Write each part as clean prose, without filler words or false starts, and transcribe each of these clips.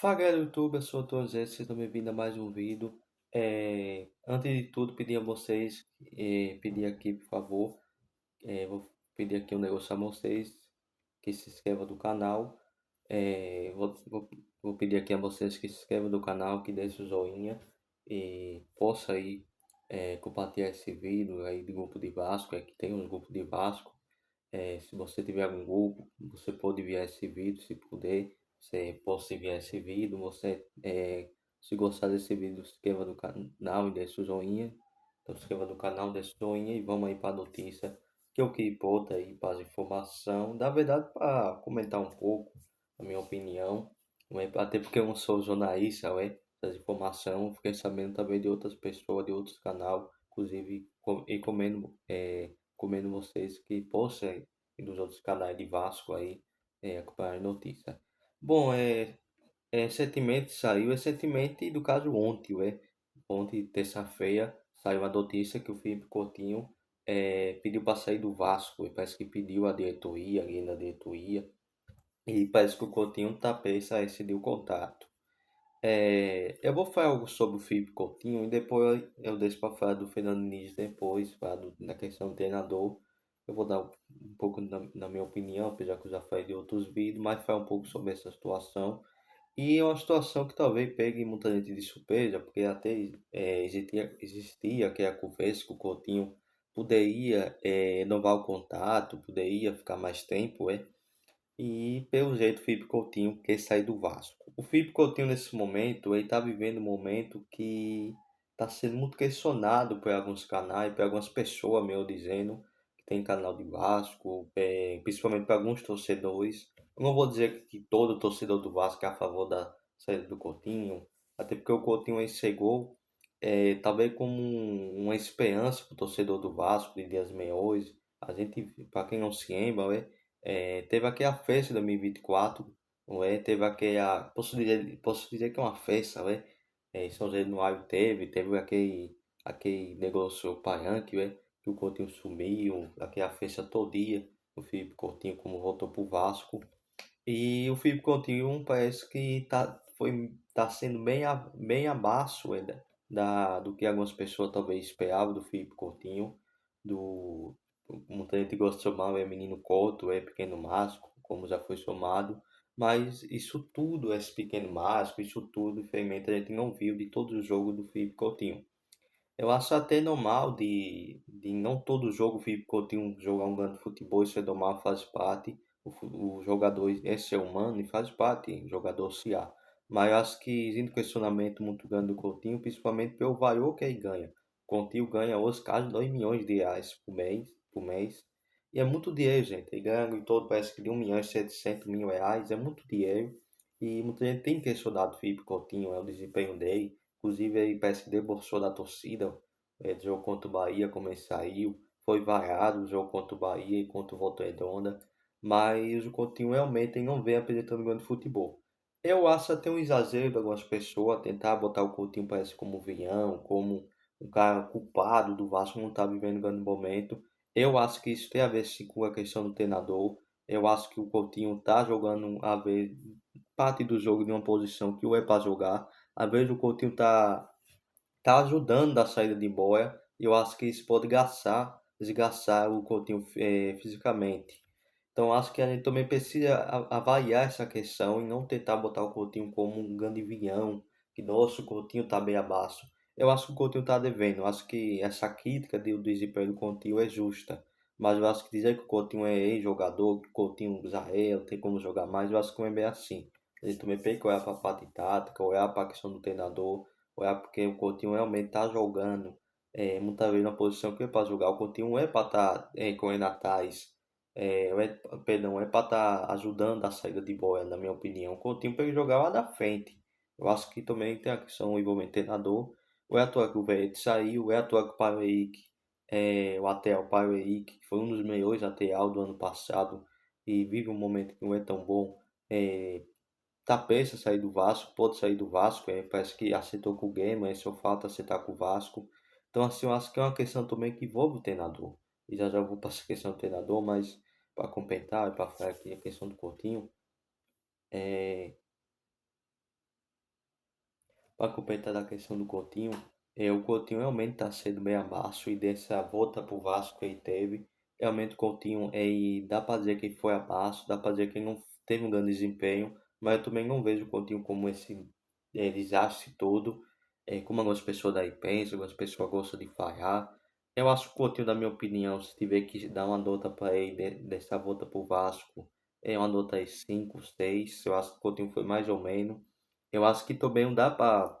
Fala galera do YouTube, eu sou o Dr. Zé, sejam bem-vindos a mais um vídeo. Antes de tudo, pedir a vocês, pedir aqui, por favor, vou pedir aqui um negócio a vocês, que se inscrevam do canal. Vou pedir aqui a vocês que se inscrevam do canal, que deixem o joinha e possa aí compartilhar esse vídeo aí do grupo de Vasco, que tem um grupo de Vasco. Se você tiver algum grupo, você pode enviar esse vídeo, se puder, você pode enviar esse vídeo. Se gostar desse vídeo, se inscreva no canal e deixe o joinha. Então se inscreva no canal, deixe o joinha e vamos aí para a notícia, que é o que importa aí para as informações. Na verdade, para comentar um pouco a minha opinião, não é? Até porque eu não sou jornalista, não é? Essas informações, fiquei sabendo também de outras pessoas, de outros canais, inclusive, e comendo vocês que possam ir nos outros canais de Vasco aí acompanhar a notícia. Bom, recentemente saiu, recentemente do caso ontem, ontem, terça-feira, saiu a notícia que o Felipe Coutinho pediu para sair do Vasco, e parece que pediu a diretoria, alguém da diretoria, e parece que o Coutinho tá prestes a rescindir o contrato. Eu vou falar algo sobre o Felipe Coutinho e depois eu deixo para falar do Fernando Diniz depois, falar da questão do treinador. Eu vou dar um pouco na minha opinião, apesar que eu já falei de outros vídeos, mas falar um pouco sobre essa situação. E é uma situação que talvez pegue muita gente de surpresa, porque até existia aquela conversa que o Coutinho poderia renovar o contrato, poderia ficar mais tempo, e pelo jeito o Felipe Coutinho quer sair do Vasco. O Felipe Coutinho nesse momento, ele está vivendo um momento que está sendo muito questionado por alguns canais, por algumas pessoas, meu dizendo, que tem canal de Vasco, principalmente por alguns torcedores. Eu não vou dizer que todo torcedor do Vasco é a favor da saída do Coutinho, até porque o Coutinho aí chegou, talvez como uma esperança para o torcedor do Vasco de dias melhores. A gente, para quem não se lembra, teve aquela festa de 2024, não é? Teve aquela. Posso dizer que é uma festa, não é? Em São Januário teve aquele negócio paiante, não é? Que o Coutinho sumiu, aquela festa todo dia, o Felipe Coutinho, como voltou pro Vasco. E o Felipe Coutinho parece que tá sendo bem abaixo do que algumas pessoas talvez esperavam do Felipe Coutinho, do, muita gente gosta de chamar menino Couto, pequeno Masco, como já foi chamado, mas isso tudo, esse pequeno Masco, isso tudo, infelizmente, a gente não viu de todos os jogos do Felipe Coutinho. Eu acho até normal de não todo jogo o Felipe Coutinho jogar um grande futebol, isso é normal, faz parte. O jogador é ser humano e faz parte, o jogador se há. Mas eu acho que existe um questionamento muito grande do Coutinho, principalmente pelo valor que ele ganha. O Coutinho ganha hoje quase 2 milhões de reais por mês. E é muito dinheiro, gente. Ele ganha em todo, parece que de 1 milhão e 700 mil reais, é muito dinheiro. E muita gente tem questionado o Felipe Coutinho, o desempenho dele. Inclusive, ele parece que debochou da torcida, do jogo contra o Bahia, como ele saiu. Foi vaiado o jogo contra o Bahia e contra o Volta Redonda. Mas o Coutinho realmente não vem apresentando grande futebol. Eu acho até um exagero de algumas pessoas tentar botar o Coutinho parece como vilão, como um cara culpado do Vasco não estar vivendo um grande momento. Eu acho que isso tem a ver sim com a questão do treinador. Eu acho que o Coutinho está jogando a vez parte do jogo de uma posição que o é para jogar. Às vezes o Coutinho tá ajudando na saída de bola e eu acho que isso pode desgastar o Coutinho fisicamente. Então acho que a gente também precisa avaliar essa questão e não tentar botar o Coutinho como um grande vilão, que nosso Coutinho tá bem abaixo. Eu acho que o Coutinho tá devendo, eu acho que essa crítica do desempenho do Coutinho é justa. Mas eu acho que dizer que o Coutinho é ex-jogador, que o Coutinho já não tem como jogar mais, eu acho que não é bem assim. A gente também tem que olhar para a parte tática, olhar para a questão do treinador, olhar porque o Coutinho realmente tá jogando muitas vezes na posição que é para jogar. O Coutinho é para estar correndo atrás, perdão, é para estar ajudando a saída de bola, na minha opinião. O Coutinho para ele jogar lá da frente. Eu acho que também tem a questão do envolvimento treinador. O é à toa que o Verratti saiu, é à toa que o Paulo Henrique, o lateral Paulo Henrique, que foi um dos melhores lateral do ano passado e vive um momento que não é tão bom. É, tá prestes a sair do Vasco, pode sair do Vasco, parece que acertou com o Game, aí só falta acertar com o Vasco. Então, assim, eu acho que é uma questão também que envolve o treinador. E já vou para essa questão do treinador, mas para completar, para falar aqui a questão do Coutinho, para completar da questão do Coutinho, o Coutinho realmente está sendo bem abaixo e dessa volta pro Vasco que ele teve, realmente o Coutinho dá para dizer que foi abaixo, dá para dizer que ele não teve um grande desempenho, mas eu também não vejo o Coutinho como esse desastre todo, como algumas pessoas daí pensam, algumas pessoas gostam de falhar. Eu acho que o Coutinho, na minha opinião, se tiver que dar uma nota para ele dessa volta pro Vasco, é uma nota aí 5, 6. Eu acho que o Coutinho foi mais ou menos. Eu acho que também não dá para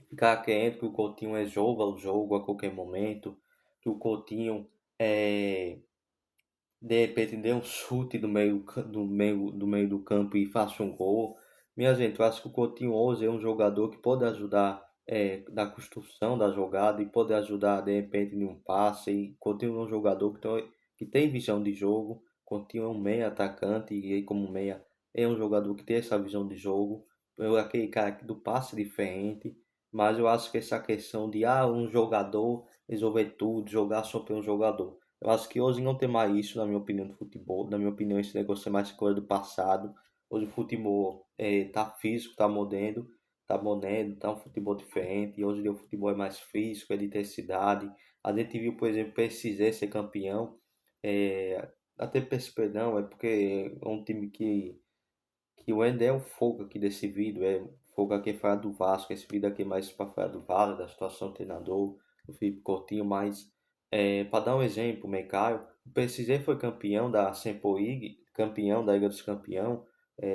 ficar quieto que o Coutinho resolva o jogo a qualquer momento, que o Coutinho é, de repente dê um chute do meio do campo e faça um gol. Minha gente, eu acho que o Coutinho hoje é um jogador que pode ajudar na construção da jogada e pode ajudar de repente em um passe. E Coutinho é um jogador que tem visão de jogo. Coutinho é um meia atacante e ele como meia é um jogador que tem essa visão de jogo. É aquele cara do passe diferente. Mas eu acho que essa questão de um jogador resolver tudo, jogar só para um jogador. Eu acho que hoje não tem mais isso, na minha opinião, do futebol. Na minha opinião, esse negócio é mais coisa do passado. Hoje o futebol tá físico, tá moderno, tá um futebol diferente. E hoje o futebol é mais físico, é de intensidade. A gente viu, por exemplo, o PSG ser campeão. É, até PSP não, é porque é um time que o Ender é o fogo aqui desse vídeo, é o fogo aqui é falar do Vasco, esse vídeo aqui é mais para falar do Vasco, da situação do treinador, do Felipe Coutinho, mas para dar um exemplo, Mecaio, o PSG foi campeão da Champions League, campeão da Liga dos Campeões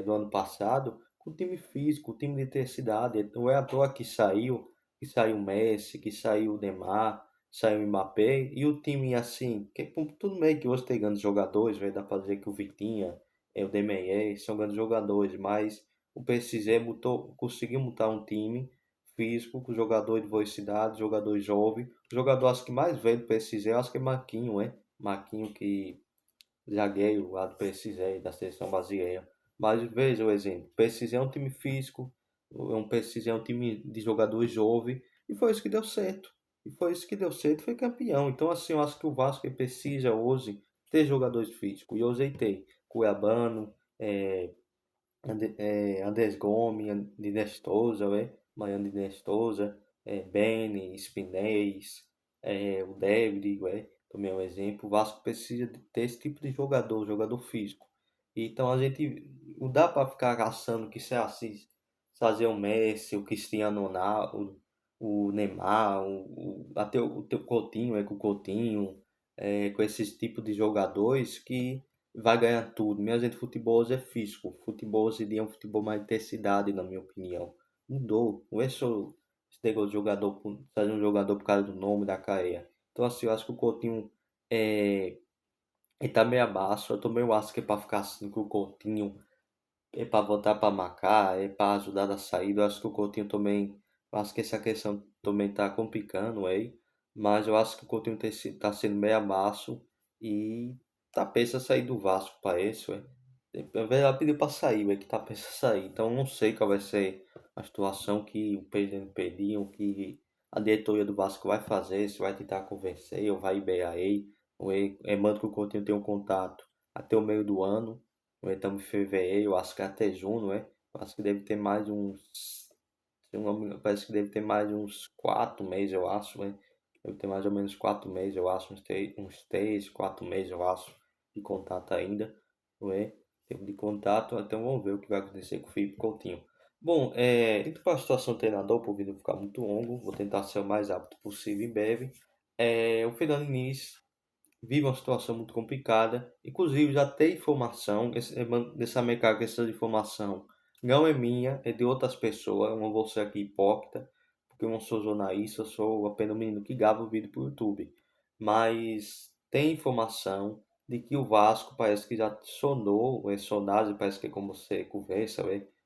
do ano passado, com time físico, time de intensidade, não é à toa que saiu o Messi, que saiu o Neymar, saiu o Mbappé, e o time assim, que tudo meio que hoje tem grandes jogadores, vai dar para dizer que o Vitinha, o Demeyer, são grandes jogadores, mas o PSG conseguiu montar um time físico com jogador de velocidade, jogador jovem. O jogador acho que mais velho do PSG, acho que é Marquinhos, né? Marquinhos que zagueiro lá do PSG, da seleção brasileira. Mas veja o exemplo, o PSG é um time físico, PSG é um time de jogadores jovens, e foi isso que deu certo. E foi isso que deu certo, foi campeão. Então assim, eu acho que o Vasco precisa hoje ter jogadores físicos. E hoje ele tem Cuiabano, Andrés Gomes, de Nestosa, né? Mariano de Nestosa, Beni, Spinez, o David, também é um exemplo. O Vasco precisa de ter esse tipo de jogador, jogador físico. Então a gente não dá para ficar caçando que se é assim, fazer o Messi, o Cristiano Ronaldo, o Neymar, até o teu Coutinho, com o Coutinho, com esses tipos de jogadores que vai ganhar tudo. Minha gente, futebol hoje é físico. Futebol hoje em dia é um futebol mais de intensidade, na minha opinião. Mudou. Não é só esse negócio de jogador, fazer um jogador por causa do nome, da carreira. Então, assim, eu acho que o Coutinho ele tá meio abaixo. Eu também acho que é para ficar assim com o Coutinho é para voltar para marcar, é para ajudar na saída. Eu acho que o Coutinho também, eu acho que essa questão também tá complicando aí, mas eu acho que o Coutinho tá sendo meio abaixo e tá pensa sair do Vasco, parece, ué. Na verdade pediu para sair, ué, que tá pensa sair. Então eu não sei qual vai ser a situação que o presidente pediu, que a diretoria do Vasco vai fazer, se vai tentar convencer ou vai liberar ele, manda que o Coutinho tenha um contato até o meio do ano. Estamos em fevereiro, acho que até junho, né? Acho que deve ter mais uns. Se eu não me engano, parece que deve ter mais uns 4 meses, eu acho, né? Deve ter mais ou menos 4 meses, eu acho, uns 3, 4 meses, eu acho, de contato ainda, não é? Tempo de contato, então vamos ver o que vai acontecer com o Felipe Coutinho. Bom, indo para a situação do treinador, para o vídeo não ficar muito longo, vou tentar ser o mais rápido possível em breve. O Fernando Diniz vive uma situação muito complicada. Inclusive, já tem informação, dessa mecânica, essa informação não é minha, é de outras pessoas. Eu não vou ser aqui hipócrita, porque eu não sou jornalista, eu sou apenas um menino que grava o vídeo para o YouTube. Mas tem informação de que o Vasco parece que já sonou, sondagem, parece que é como você conversa,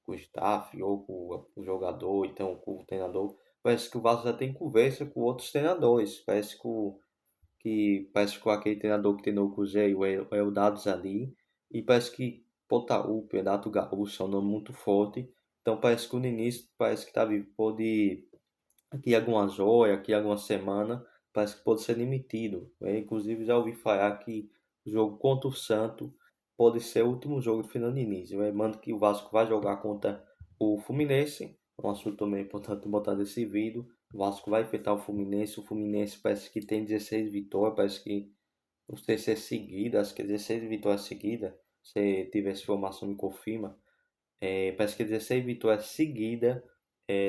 com o staff ou com o jogador, então com o treinador. Parece que o Vasco já tem conversa com outros treinadores. Parece que com aquele treinador que treinou o Cruzeiro, o Eldado ali, e parece que Potaúpe, Renato Gaúcho, é um nome muito forte. Então parece que o Diniz parece que tá vivo, pode, aqui alguma semana, parece que pode ser demitido. Inclusive já ouvi falar que o jogo contra o Santo pode ser o último jogo do Fernando Diniz. Manda que o Vasco vai jogar contra o Fluminense, é um assunto também importante botar nesse vídeo. O Vasco vai enfrentar o Fluminense parece que tem 16 vitórias, parece que não sei se é seguida, acho que é 16 vitórias seguidas. Se tiver essa informação, me confirma. Parece que 16 vitórias seguidas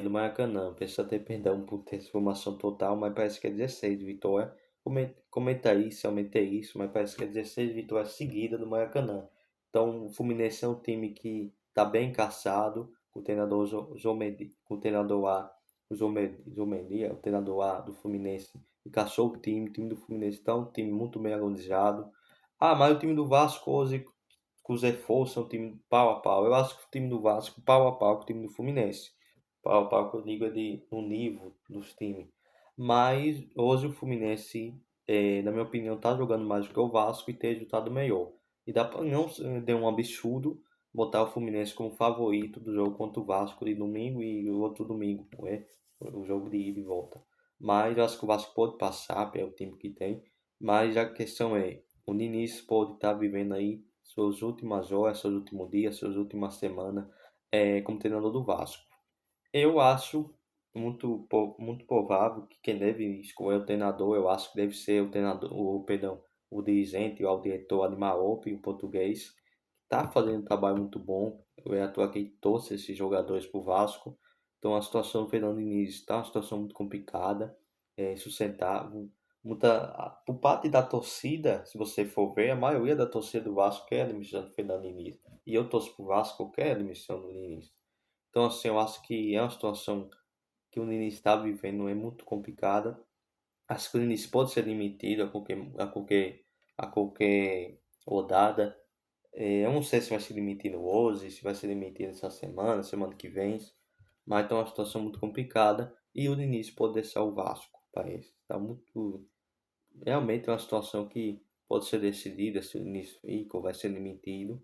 no Maracanã. Peço até perdão por ter essa informação total, mas parece que é 16 vitórias. Comenta aí se aumentei isso, mas parece que é 16 vitórias seguidas no Maracanã. Então, o Fluminense é um time que está bem encaixado, com o treinador Zomendi, com o treinador A, Zomendi, o treinador A do Fluminense, encaixou o time do Fluminense está um time muito bem organizado. Ah, mas o time do Vasco hoje com os reforços, é um time pau a pau. Eu acho que o time do Vasco pau a pau com o time do Fluminense. Pau a pau que eu digo é no nível dos times. Mas hoje o Fluminense, na minha opinião, tá jogando mais do que o Vasco e tem resultado melhor. E dá para não ser um absurdo botar o Fluminense como favorito do jogo contra o Vasco de domingo e o outro domingo, né? O jogo de ida e volta. Mas eu acho que o Vasco pode passar pelo time que tem. Mas a questão é, o Diniz pode estar vivendo aí suas últimas horas, seus últimos dias, suas últimas semanas como treinador do Vasco. Eu acho muito provável que quem deve escolher o treinador, eu acho que deve ser o treinador, perdão, o dirigente, ou o diretor Admarope, o português, está fazendo um trabalho muito bom. Eu é à toa que trouxe esses jogadores para o Vasco. Então a situação do Fernando Diniz está uma situação muito complicada, sustentável. Por parte da torcida, se você for ver, a maioria da torcida do Vasco quer a demissão do Fernando Diniz. E eu torço para o Vasco, eu quero a demissão do Diniz. Então, assim, eu acho que é uma situação que o Diniz está vivendo, é muito complicada. Acho que o Diniz pode ser demitido a qualquer rodada. Eu não sei se vai ser demitido hoje, se vai ser demitido essa semana, semana que vem. Mas tá uma situação muito complicada e o Diniz pode deixar o Vasco. Parece. Tá muito. Realmente é uma situação que pode ser decidida se o Diniz fica ou vai ser demitido.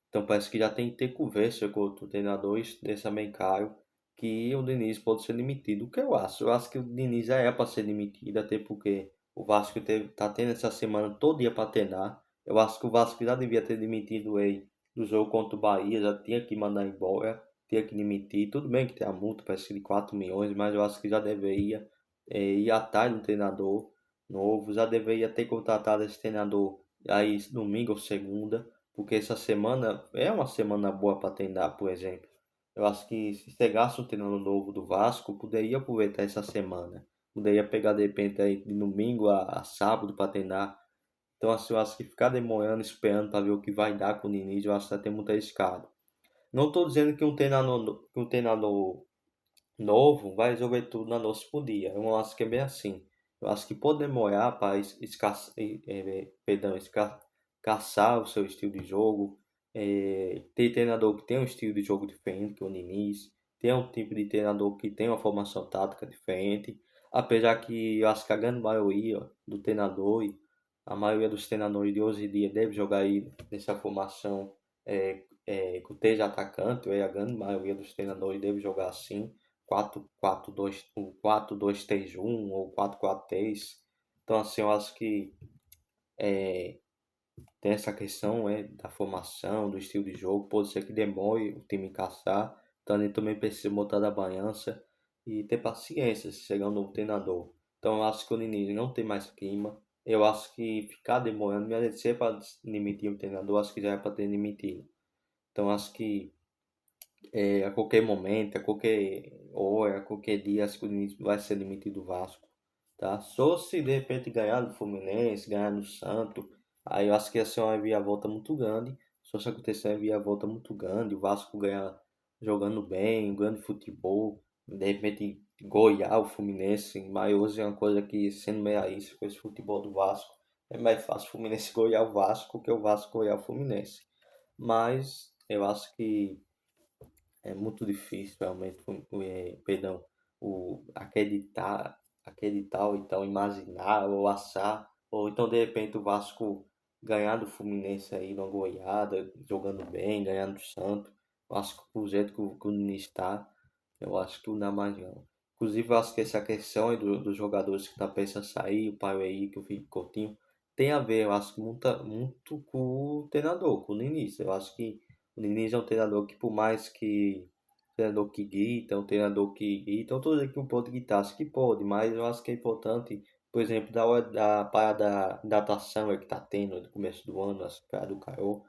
Então parece que já tem que ter conversa com o treinador, isso deixa bem claro que o Diniz pode ser demitido. O que eu acho? Eu acho que o Diniz já é para ser demitido, até porque o Vasco tá tendo essa semana todo dia para treinar. Eu acho que o Vasco já devia ter demitido ele do jogo contra o Bahia, já tinha que mandar embora, tinha que demitir. Tudo bem que tem a multa, parece que de 4 milhões, mas eu acho que já deveria ir atrás de um treinador novo, já deveria ter contratado esse treinador aí domingo ou segunda porque essa semana é uma semana boa para treinar, por exemplo. Eu acho que se chegasse um treinador novo do Vasco, poderia aproveitar essa semana. Poderia pegar de repente aí de domingo a sábado para treinar. Então assim, eu acho que ficar demorando, esperando para ver o que vai dar com o Diniz, eu acho que até muito arriscado. Não estou dizendo que um treinador novo vai resolver tudo na noite por dia. Eu não acho que é bem assim. Eu acho que pode demorar para caçar o seu estilo de jogo. Tem treinador que tem um estilo de jogo diferente que o Diniz. Tem um tipo de treinador que tem uma formação tática diferente. Apesar que eu acho que a grande maioria do treinador, e a maioria dos treinadores de hoje em dia deve jogar aí nessa formação com três atacantes. A grande maioria dos treinadores deve jogar assim 4-4-2, um 4-2-3-1 ou 4-4-3. Então, assim, eu acho que tem essa questão da formação, do estilo de jogo. Pode ser que demore o time encaixar. Então, ele também precisa botar da balança e ter paciência se chegar um novo treinador. Então, eu acho que o Diniz não tem mais clima. Eu acho que ficar demorando, me ser para demitir o treinador, acho que já é para ter demitido. Então, acho que a qualquer momento, a qualquer hora, a qualquer dia, acho que o Diniz vai ser demitido do Vasco, tá? Só se de repente ganhar do Fluminense, ganhar do Santos, aí eu acho que ia ser uma via-volta muito grande. Só se acontecer uma via-volta muito grande, o Vasco ganhar jogando bem, grande futebol, de repente golear o Fluminense, mas hoje é uma coisa que, sendo realista com esse futebol do Vasco, é mais fácil o Fluminense golear o Vasco que o Vasco golear o Fluminense. Mas eu acho que é muito difícil realmente, perdão, acreditar ou então imaginar ou achar, ou então de repente o Vasco ganhar do Fluminense aí numa goleada, jogando bem, ganhando do Santos. Eu acho que o jeito que o Diniz está, eu acho que não dá mais não. Inclusive eu acho que essa questão aí dos jogadores que tá pensando em sair, o Pai aí, que o Felipe Coutinho, tem a ver, eu acho que muito com o treinador, com o Diniz. Eu acho que o Diniz é um treinador que por mais que treinador que grita, um treinador que grita. Eu tô dizendo que não pode gritar, acho que pode, mas eu acho que é importante, por exemplo, da hora da parada da natação que tá tendo no começo do ano, as paradas do Caio,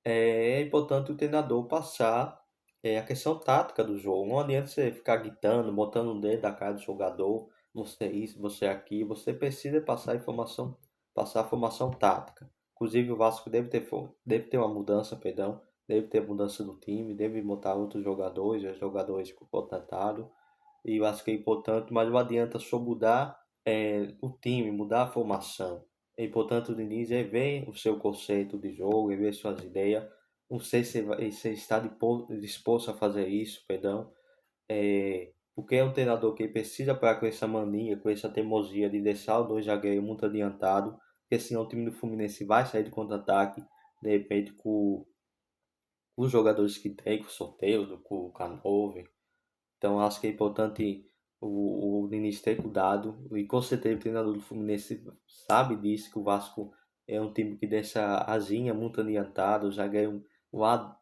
é importante o treinador passar a questão tática do jogo. Não adianta você ficar gritando, botando o dedo na cara do jogador, você isso, você aqui. Você precisa passar informação, passar a formação tática. Inclusive o Vasco deve ter uma mudança, perdão, deve ter mudança do time, deve botar outros jogadores, os jogadores contratados. E eu acho que é importante, mas não adianta só mudar o time, mudar a formação. É importante o Diniz ver o seu conceito de jogo, ver suas ideias. Não sei se está disposto a fazer isso, perdão. Porque é um treinador que precisa parar com essa mania, com essa teimosia de deixar os dois zagueiros muito adiantados, porque senão o time do Fluminense vai sair de contra-ataque, de repente com os jogadores que tem, com o Soteldo, com o Canove. Então acho que é importante o Diniz ter cuidado e com certeza o treinador do Fluminense sabe disso, que o Vasco é um time que deixa a asinha muito adiantado, já ganha um lado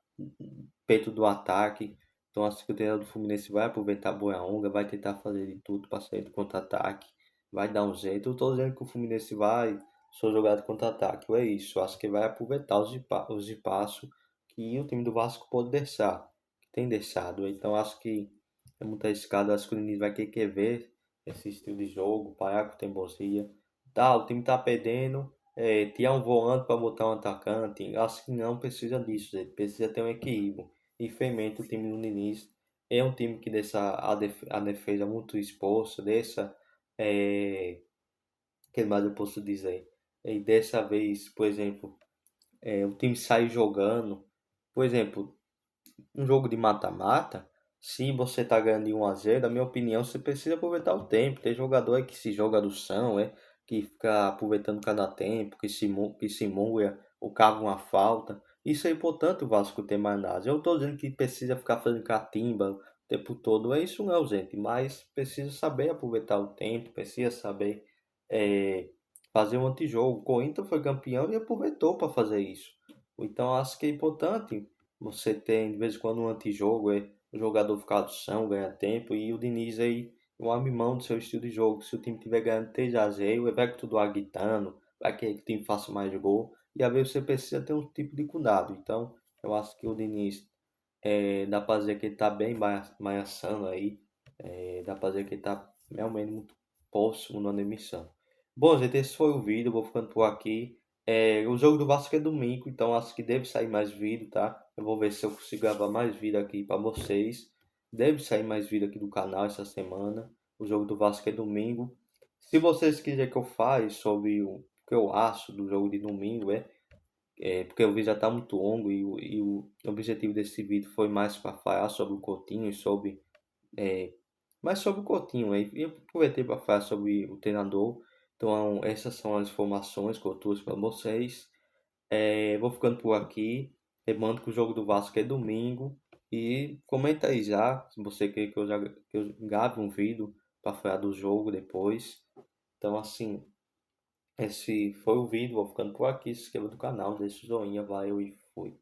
peito do ataque. Então acho que o treinador do Fluminense vai aproveitar a boa onda, vai tentar fazer de tudo para sair do contra-ataque, vai dar um jeito. Eu estou dizendo que o Fluminense vai só jogar de contra-ataque, é isso. Acho que vai aproveitar os espaços que o time do Vasco pode deixar, que tem deixado. Então acho que é muito arriscado, acho que o Diniz vai querer ver esse estilo de jogo, parar com teimosia. Tá, o time tá perdendo, tirar um volante para botar um atacante. Acho que não precisa disso, gente. Precisa ter um equilíbrio. Infelizmente, o time do Diniz é um time que deixa a defesa muito exposta, deixa. Que mais eu posso dizer? E dessa vez, por exemplo, o time sai jogando. Por exemplo, um jogo de mata-mata, se você tá ganhando de 1 a 0, na minha opinião, você precisa aproveitar o tempo. Tem jogador aí que se joga do chão, que fica aproveitando cada tempo, que se molha ou cava uma falta. Isso é importante o Vasco ter mais nada. Eu tô dizendo que precisa ficar fazendo catimba o tempo todo. É isso não, gente. Mas precisa saber aproveitar o tempo, precisa saber eh, fazer um antijogo. O Corinthians foi campeão e aproveitou para fazer isso. Então acho que é importante você tem de vez em quando um antijogo, o jogador ficar do chão, ganhar tempo, e o Diniz aí não abre mão do seu estilo de jogo. Se o time tiver ganhando 3 a 0, ele vai continuar gritando, vai querer que o time faça mais gol, e às vezes você precisa ter um tipo de cuidado. Então, eu acho que o Diniz dá pra dizer que ele tá bem malhaçando aí, dá pra dizer que ele tá realmente muito próximo na demissão. Bom, gente, esse foi o vídeo, vou ficando por aqui. O jogo do Vasco é domingo, então acho que deve sair mais vídeo, tá? Eu vou ver se eu consigo gravar mais vídeo aqui para vocês. Deve sair mais vídeo aqui do canal essa semana. O jogo do Vasco é domingo. Se vocês quiserem que eu fale sobre o que eu acho do jogo de domingo, porque o vídeo já está muito longo e o objetivo desse vídeo foi mais para falar sobre o Coutinho e sobre é, mais sobre o Coutinho, e eu aproveitei para falar sobre o treinador. Então, essas são as informações que eu trouxe para vocês. Vou ficando por aqui. Lembrando que o jogo do Vasco é domingo. E comenta aí já, se você quer que eu grave um vídeo para falar do jogo depois. Então, assim, esse foi o vídeo. Vou ficando por aqui. Se inscreva no canal, deixa o joinha, valeu e fui.